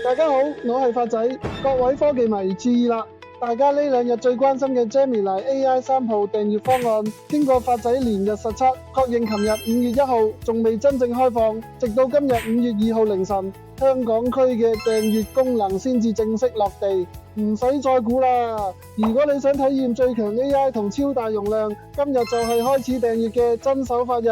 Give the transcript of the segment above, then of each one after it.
大家好，我係發仔，各位科技迷注意啦！大家呢兩日最關心嘅 Gemini AI 3號訂閱方案，經過發仔連日實測，確認琴日5月1號仲未真正開放，直到今日5月2號凌晨，香港區嘅訂閱功能先至正式落地，唔使再估啦！如果你想體驗最強 AI 同超大容量，今日就係開始訂閱嘅真手法日。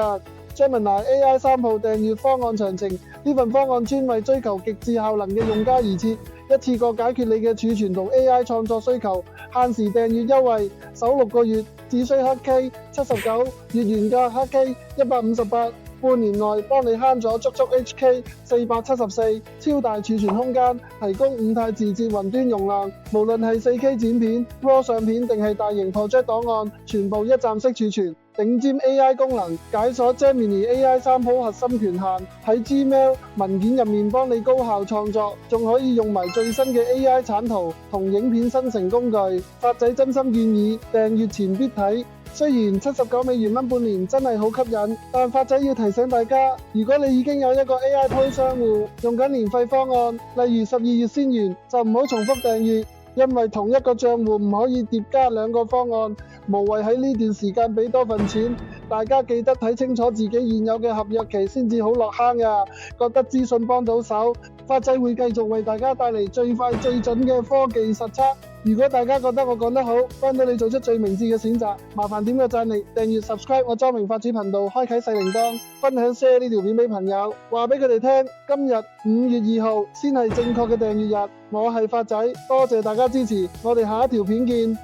Gemini AI 3號訂閱方案詳情，呢份方案專為追求極致效能嘅用家而設，一次過解決你嘅儲存同 AI 創作需求，限時訂閱優惠，首6個月只需黑 K 79，月原價黑 K 158，半年內幫你慳咗足足 HK 474，超大儲存空間，提供5太自節雲端容量，無論係 4K 剪片、RAW 相片定係大型 project 檔案，全部一站式儲存。頂尖 AI 功能解鎖 Gemini AI 3號核心權限，喺 Gmail 文件入面幫你高效創作，仲可以用埋最新嘅 AI 產圖同影片生成工具。發仔真心建議訂閱前必睇，雖然$79蚊半年真係好吸引，但發仔要提醒大家，如果你已經有一個 AI Pro 商戶用緊年費方案，例如12月先完，就唔好重複訂閱，因為同一個賬戶唔可以疊加2個方案。無謂喺呢段時間俾多份錢，大家記得睇清楚自己現有嘅合約期先至好落坑呀。覺得資訊幫到手，發仔會繼續為大家帶嚟最快最準嘅科技實測。如果大家覺得我講得好，幫到你做出最明智嘅選擇，麻煩點個讚嚟，訂閱 subscribe 我莊明發子頻道，開啟細鈴鐺，分享 share 呢條片俾朋友，話俾佢哋聽，今日5月2號先係正確嘅訂閱日。我係發仔，多謝大家支持，我哋下一條片見。